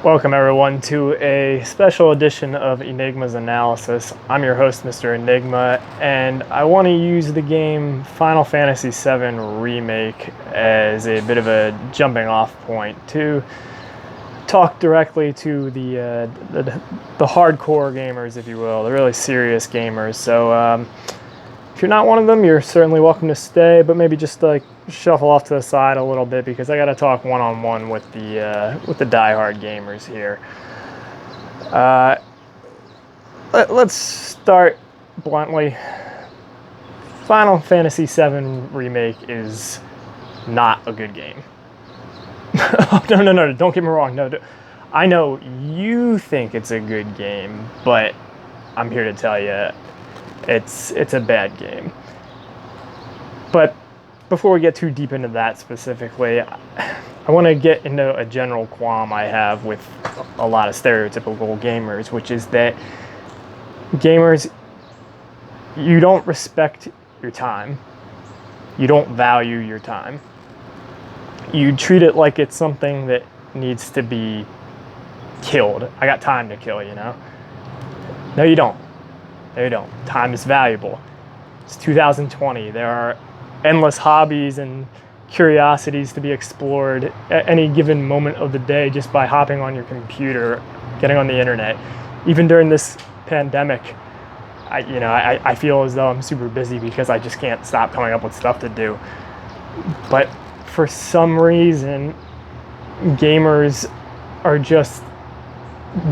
Welcome everyone to a special edition of Enigma's Analysis. I'm your host, Mr. Enigma, and I want to use the game Final Fantasy VII Remake as a bit of a jumping off point to talk directly to the hardcore gamers, if you will, the really serious gamers. So if you're not one of them, you're certainly welcome to stay, but maybe just like shuffle off to the side a little bit because I got to talk one-on-one with the diehard gamers here. Let's start bluntly. Final Fantasy VII Remake is not a good game. No, don't get me wrong. No, I know you think it's a good game, but I'm here to tell you it's a bad game. But before we get too deep into that specifically, I want to get into a general qualm I have with a lot of stereotypical gamers, which is that gamers, you don't respect your time. You don't value your time. You treat it like it's something that needs to be killed. I got time to kill, you know? No, you don't. No, you don't. Time is valuable. It's 2020. There are endless hobbies and curiosities to be explored at any given moment of the day just by hopping on your computer, getting on the internet. Even during this pandemic, I feel as though I'm super busy because I just can't stop coming up with stuff to do. But for some reason, gamers are just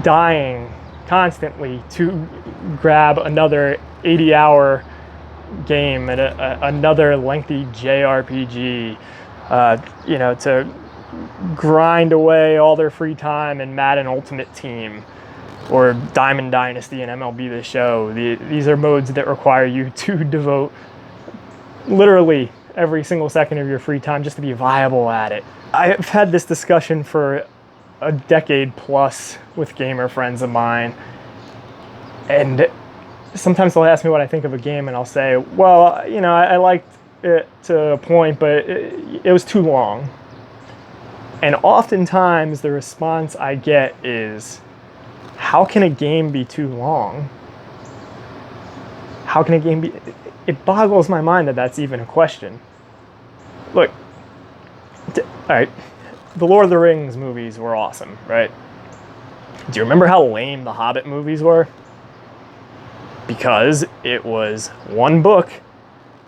dying constantly to grab another 80-hour game and another lengthy JRPG, to grind away all their free time in Madden Ultimate Team or Diamond Dynasty and MLB The Show. These are modes that require you to devote literally every single second of your free time just to be viable at it. I've had this discussion for a decade plus with gamer friends of mine, and sometimes they'll ask me what I think of a game, and I'll say, well, I liked it to a point, but it was too long. And oftentimes the response I get is, how can a game be too long? How can a game be... It boggles my mind that that's even a question. Look, all right, the Lord of the Rings movies were awesome, right? Do you remember how lame the Hobbit movies were? Because it was one book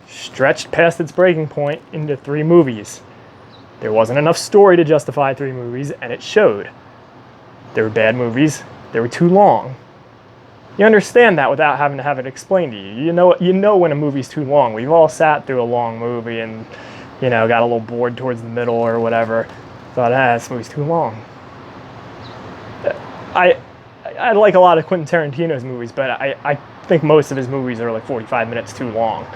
stretched past its breaking point into 3 movies. There wasn't enough story to justify 3 movies, and it showed. They were bad movies. They were too long. You understand that without having to have it explained to you. You know when a movie's too long. We've all sat through a long movie and, got a little bored towards the middle or whatever. Thought, this movie's too long. I like a lot of Quentin Tarantino's movies, but I think most of his movies are like 45 minutes too long.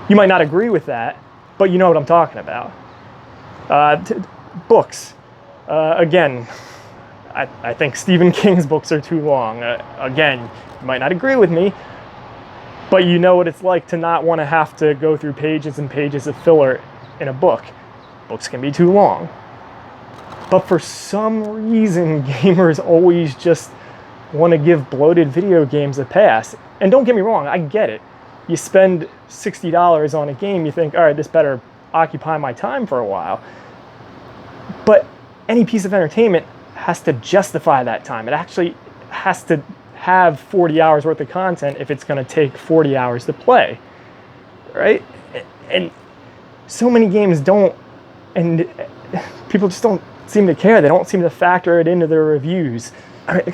You might not agree with that, but you know what I'm talking about. Books. Again, I think Stephen King's books are too long. Again, you might not agree with me, but you know what it's like to not want to have to go through pages and pages of filler in a book. Books can be too long. But for some reason, gamers always just want to give bloated video games a pass. And don't get me wrong, I get it. You spend $60 on a game, you think, all right, this better occupy my time for a while. But any piece of entertainment has to justify that time. It actually has to have 40 hours worth of content if it's going to take 40 hours to play, right? And so many games don't, and people just don't seem to care. They don't seem to factor it into their reviews. I mean,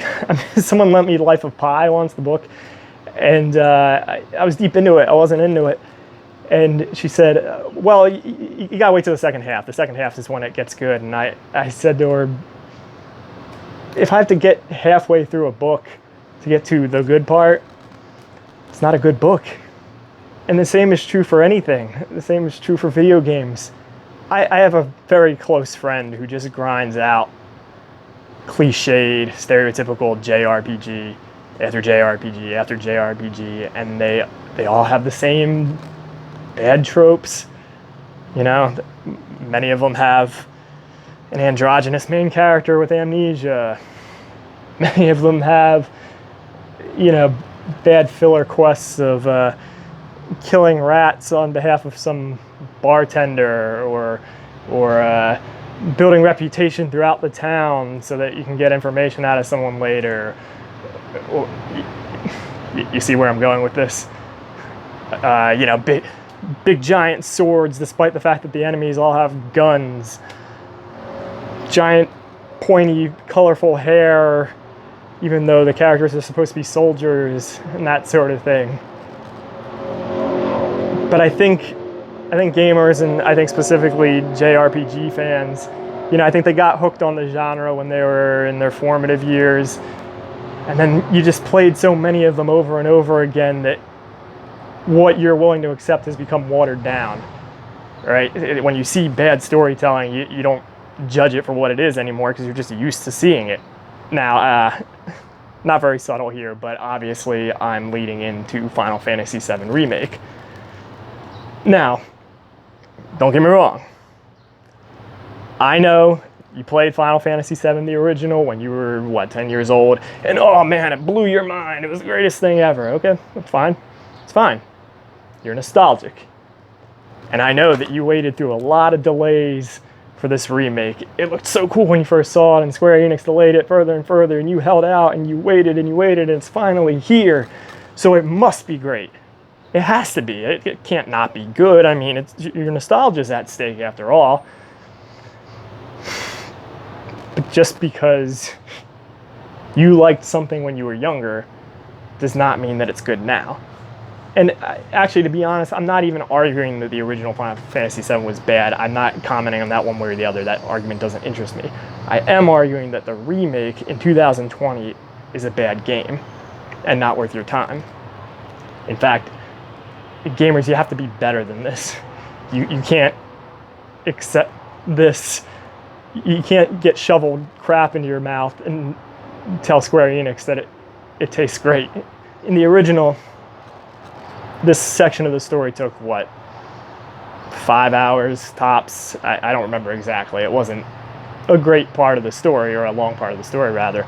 someone lent me Life of Pi once, the book, and I was deep into it. I wasn't into it. And she said, well, you got to wait till the second half. The second half is when it gets good. And I said to her, if I have to get halfway through a book to get to the good part, it's not a good book. And the same is true for anything. The same is true for video games. I have a very close friend who just grinds out cliched, stereotypical JRPG after JRPG after JRPG, and they all have the same bad tropes. Many of them have an androgynous main character with amnesia. Many of them have, bad filler quests of killing rats on behalf of some bartender, or building reputation throughout the town so that you can get information out of someone later. You see where I'm going with this? Big giant swords, despite the fact that the enemies all have guns. Giant, pointy, colorful hair, even though the characters are supposed to be soldiers, and that sort of thing. But I think gamers, and I think specifically JRPG fans, I think they got hooked on the genre when they were in their formative years, and then you just played so many of them over and over again that what you're willing to accept has become watered down, right? When you see bad storytelling, you don't judge it for what it is anymore because you're just used to seeing it. Now, not very subtle here, but obviously I'm leading into Final Fantasy VII Remake. Now, don't get me wrong. I know you played Final Fantasy VII, the original, when you were, 10 years old, and oh man, it blew your mind. It was the greatest thing ever. Okay, that's fine. It's fine. You're nostalgic. And I know that you waited through a lot of delays for this remake. It looked so cool when you first saw it, and Square Enix delayed it further and further, and you held out, and you waited, and it's finally here. So it must be great. It has to be. It can't not be good. I mean, your nostalgia's at stake after all. But just because you liked something when you were younger does not mean that it's good now. And actually, to be honest, I'm not even arguing that the original Final Fantasy VII was bad. I'm not commenting on that one way or the other. That argument doesn't interest me. I am arguing that the remake in 2020 is a bad game and not worth your time. In fact, gamers, you have to be better than this. You can't accept this. You can't get shoveled crap into your mouth and tell Square Enix that it tastes great. In the original, this section of the story took, 5 hours tops? I don't remember exactly. It wasn't a great part of the story, or a long part of the story, rather.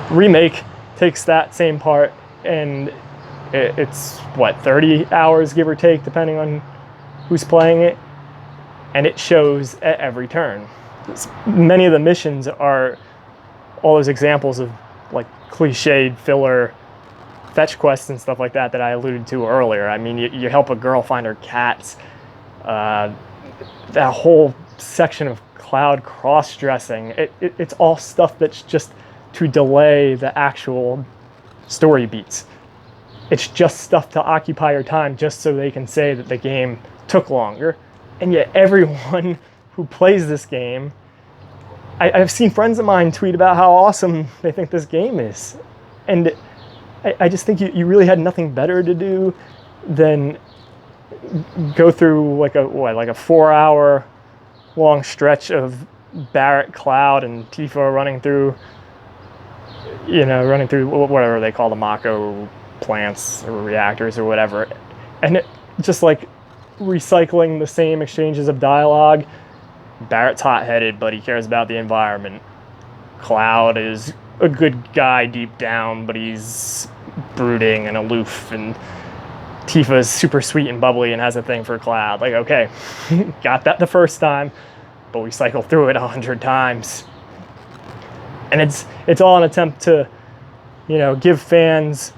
Remake takes that same part, and it's, 30 hours, give or take, depending on who's playing it. And it shows at every turn. Many of the missions are all those examples of, cliched filler fetch quests and stuff like that I alluded to earlier. I mean, you help a girl find her cats. That whole section of Cloud cross-dressing, it's all stuff that's just to delay the actual story beats. It's just stuff to occupy your time just so they can say that the game took longer. And yet everyone who plays this game, I've seen friends of mine tweet about how awesome they think this game is. And I just think you really had nothing better to do than go through like a 4-hour long stretch of Barrett, Cloud, and Tifa running through whatever they call the Mako plants or reactors or whatever. And just recycling the same exchanges of dialogue. Barrett's hot-headed, but he cares about the environment. Cloud is a good guy deep down, but he's brooding and aloof, and Tifa's super sweet and bubbly and has a thing for Cloud. Okay, got that the first time, but we cycle through it 100 times. And it's all an attempt to, give fans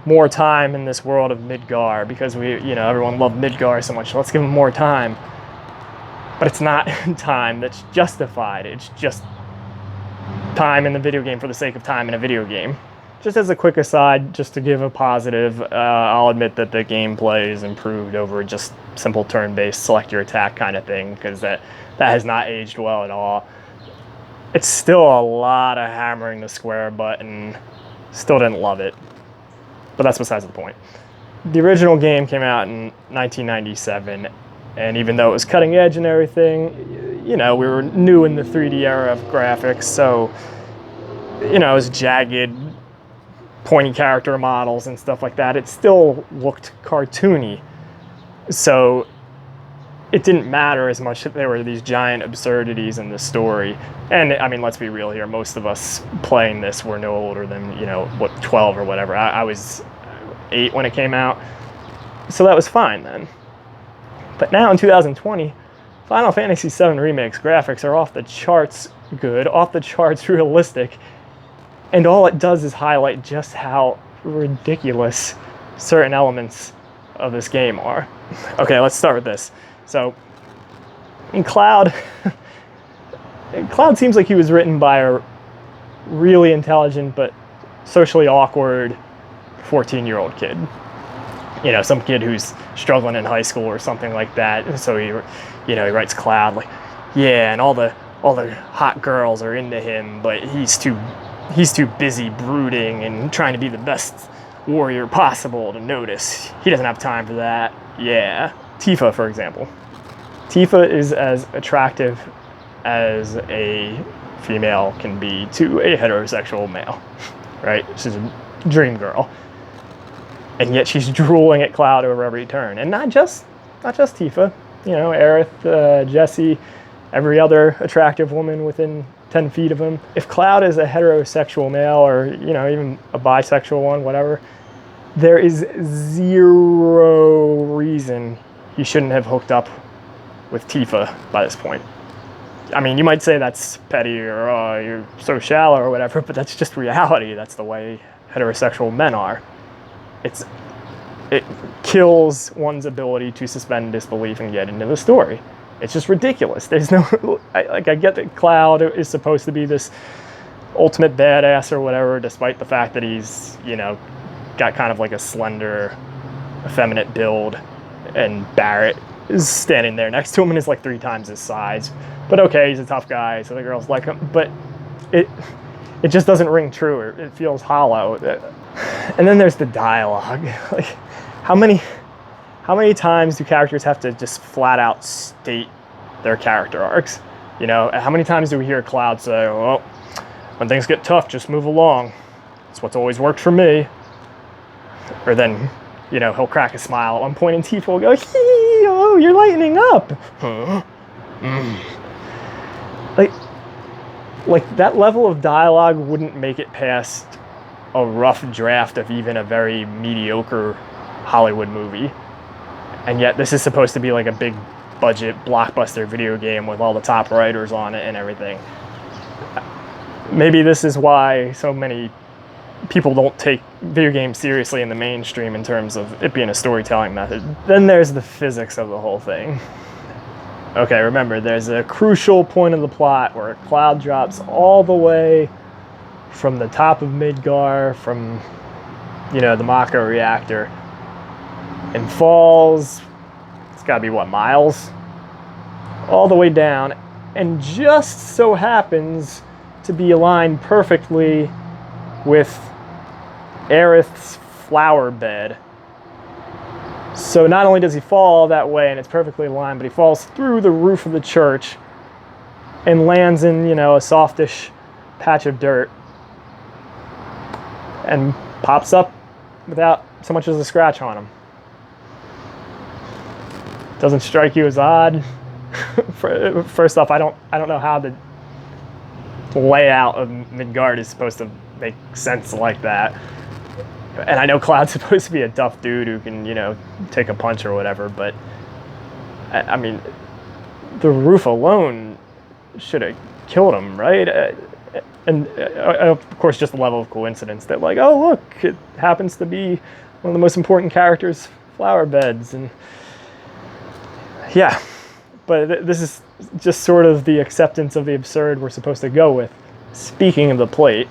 more time in this world of Midgar, because everyone loved Midgar so much, so let's give them more time. But it's not time that's justified. It's just time in the video game for the sake of time in a video game. Just as a quick aside, just to give a positive, I'll admit that the gameplay is improved over just simple turn-based select your attack kind of thing, because that has not aged well at all. It's still a lot of hammering the square button. Still didn't love it. But that's besides the point. The original game came out in 1997, and even though it was cutting edge and everything, we were new in the 3D era of graphics, so, it was jagged, pointy character models and stuff like that. It still looked cartoony. So it didn't matter as much that there were these giant absurdities in the story. And I mean, let's be real here. Most of us playing this were no older than, 12 or whatever. I was 8 when it came out. So that was fine then. But now in 2020, Final Fantasy VII Remake's graphics are off the charts good, off the charts realistic. And all it does is highlight just how ridiculous certain elements of this game are. Okay, let's start with this. So, in Cloud seems like he was written by a really intelligent but socially awkward 14-year-old kid. Some kid who's struggling in high school or something like that. And so he writes Cloud like, yeah, and all the hot girls are into him, but he's too busy brooding and trying to be the best warrior possible to notice. He doesn't have time for that. Yeah. Tifa, for example. Tifa is as attractive as a female can be to a heterosexual male, right? She's a dream girl. And yet she's drooling at Cloud over every turn. And not just Tifa. Aerith, Jessie, every other attractive woman within 10 feet of him. If Cloud is a heterosexual male or, even a bisexual one, whatever, there is zero reason he shouldn't have hooked up with Tifa by this point. I mean, you might say that's petty or you're so shallow or whatever, but that's just reality. That's the way heterosexual men are. It kills one's ability to suspend disbelief and get into the story. It's just ridiculous. There's no, I get that Cloud is supposed to be this ultimate badass or whatever, despite the fact that he's, got kind of like a slender, effeminate build, and Barrett is standing there next to him and is like 3 times his size. But okay, he's a tough guy, so the girls like him. But it just doesn't ring true. It feels hollow. And then there's the dialogue. Like, how many times do characters have to just flat out state their character arcs? How many times do we hear Cloud say, well, when things get tough, just move along. It's what's always worked for me. Or then, he'll crack a smile at one point and Tifa will go, oh, you're lightening up. Huh? Like that level of dialogue wouldn't make it past a rough draft of even a very mediocre Hollywood movie. And yet this is supposed to be like a big budget blockbuster video game with all the top writers on it and everything. Maybe this is why so many people don't take video games seriously in the mainstream in terms of it being a storytelling method. Then there's the physics of the whole thing. Okay, remember, there's a crucial point of the plot where Cloud drops all the way from the top of Midgar, from, the Mako reactor, and falls, it's gotta be what, miles? All the way down, and just so happens to be aligned perfectly with Aerith's flower bed. So not only does he fall that way and it's perfectly aligned, but he falls through the roof of the church and lands in, a softish patch of dirt and pops up without so much as a scratch on him. Doesn't strike you as odd? First off, I don't know how the layout of Midgard is supposed to make sense like that. And I know Cloud's supposed to be a tough dude who can, take a punch or whatever, but I mean, the roof alone should have killed him, right? And of course, just the level of coincidence that, like, oh, look, it happens to be one of the most important characters' flower beds. And yeah, but this is just sort of the acceptance of the absurd we're supposed to go with. Speaking of the plate,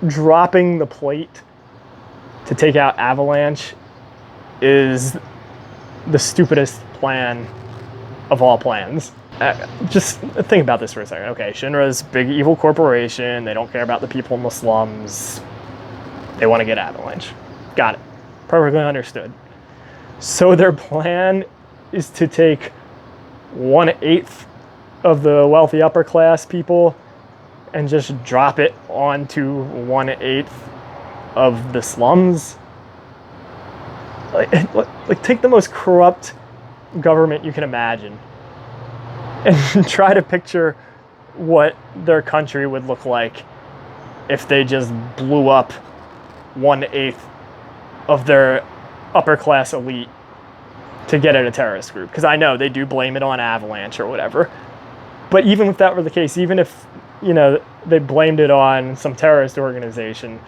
dropping the plate to take out Avalanche is the stupidest plan of all plans. Just think about this for a second. Okay, Shinra's big evil corporation. They don't care about the people in the slums. They want to get Avalanche. Got it. Perfectly understood. So their plan is to take 1/8 of the wealthy upper class people and just drop it onto 1/8 of the slums. Like take the most corrupt government you can imagine and try to picture what their country would look like if they just blew up 1/8 of their upper class elite to get at a terrorist group. Because I know they do blame it on Avalanche or whatever. But even if that were the case, even if, they blamed it on some terrorist organization,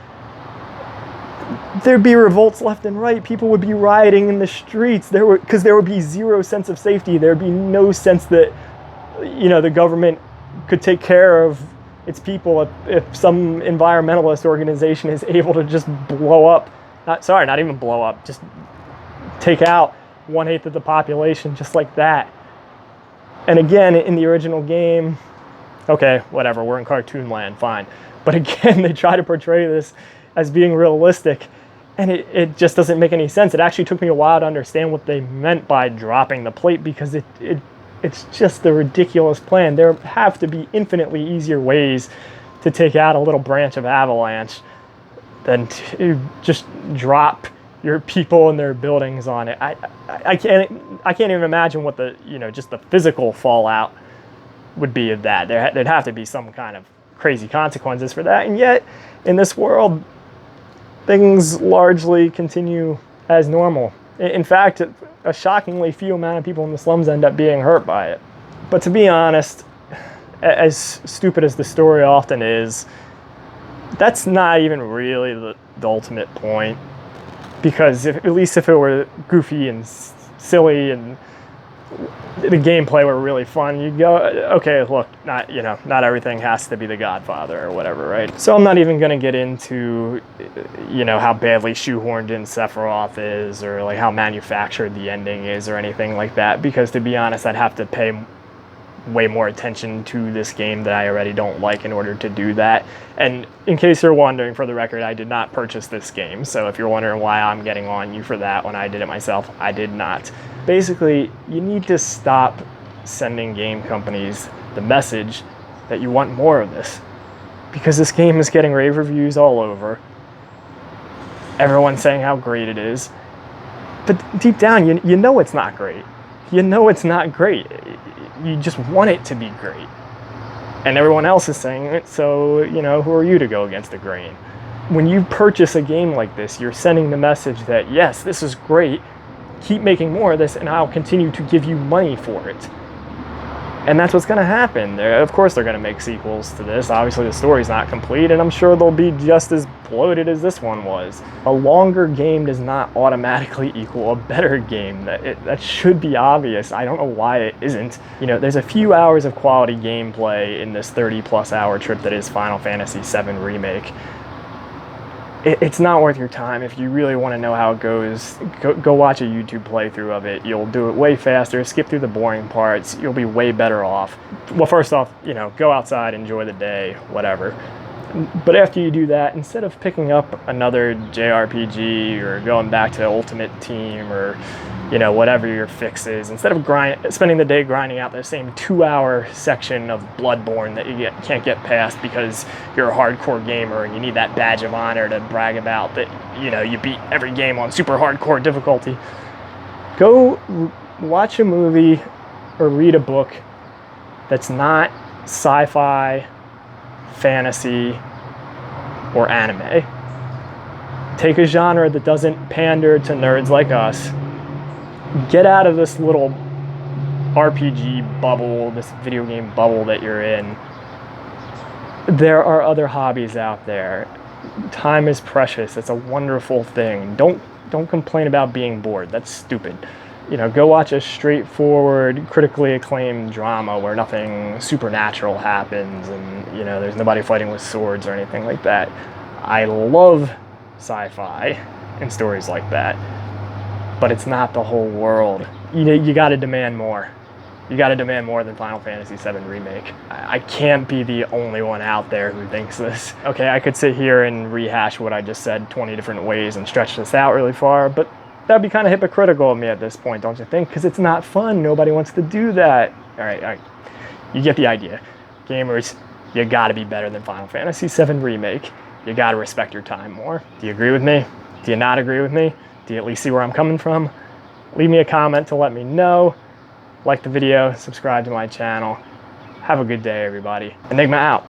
there'd be revolts left and right. People would be rioting in the streets. Because there would be zero sense of safety. There'd be no sense that, the government could take care of its people if some environmentalist organization is able to just blow up. Not even blow up. Just take out 1/8 of the population just like that. And again, in the original game, okay, whatever, we're in cartoon land, fine. But again, they try to portray this as being realistic, and it just doesn't make any sense. It actually took me a while to understand what they meant by dropping the plate, because it's just a ridiculous plan. There have to be infinitely easier ways to take out a little branch of Avalanche than to just drop your people and their buildings on it. I can't even imagine what the just the physical fallout would be of that. There'd have to be some kind of crazy consequences for that, and yet in this world things largely continue as normal. In fact, a shockingly few amount of people in the slums end up being hurt by it. But to be honest, as stupid as the story often is, that's not even really the ultimate point. Because at least if it were goofy and silly and the gameplay were really fun, you'd go, okay, look, not everything has to be The Godfather or whatever, right? So I'm not even going to get into, how badly shoehorned in Sephiroth is, or like how manufactured the ending is, or anything like that. Because to be honest, I'd have to pay way more attention to this game that I already don't like in order to do that. And in case you're wondering, for the record, I did not purchase this game. So if you're wondering why I'm getting on you for that when I did it myself, I did not. Basically, you need to stop sending game companies the message that you want more of this. Because this game is getting rave reviews all over. Everyone's saying how great it is. But deep down, you know it's not great. You know it's not great. You just want it to be great. And everyone else is saying it, so, who are you to go against the grain? When you purchase a game like this, you're sending the message that, yes, this is great, keep making more of this, and I'll continue to give you money for it. And that's what's going to happen. Of course they're going to make sequels to this. Obviously the story's not complete, and I'm sure they'll be just as bloated as this one was. A longer game does not automatically equal a better game. That should be obvious. I don't know why it isn't. There's a few hours of quality gameplay in this 30-plus hour trip that is Final Fantasy VII Remake. It's not worth your time. If you really want to know how it goes, go watch a YouTube playthrough of it. You'll do it way faster, skip through the boring parts, you'll be way better off. Well, first off, go outside, enjoy the day, whatever. But after you do that, instead of picking up another JRPG or going back to Ultimate Team or whatever your fix is, instead of spending the day grinding out the same 2-hour section of Bloodborne that you can't get past because you're a hardcore gamer and you need that badge of honor to brag about that you beat every game on super hardcore difficulty, go watch a movie or read a book that's not sci-fi, fantasy, or anime. Take a genre that doesn't pander to nerds like us. Get out of this little RPG bubble, this video game bubble that you're in. There are other hobbies out there. Time is precious. It's a wonderful thing. Don't complain about being bored. That's stupid. Go watch a straightforward, critically acclaimed drama where nothing supernatural happens and, there's nobody fighting with swords or anything like that. I love sci-fi and stories like that. But it's not the whole world. You got to demand more. You got to demand more than Final Fantasy VII Remake. I can't be the only one out there who thinks this. Okay, I could sit here and rehash what I just said 20 different ways and stretch this out really far, but that'd be kind of hypocritical of me at this point, don't you think? Because it's not fun. Nobody wants to do that. All right. You get the idea. Gamers, you got to be better than Final Fantasy VII Remake. You got to respect your time more. Do you agree with me? Do you not agree with me? Do you at least see where I'm coming from? Leave me a comment to let me know. Like the video, subscribe to my channel. Have a good day, everybody. Enigma out.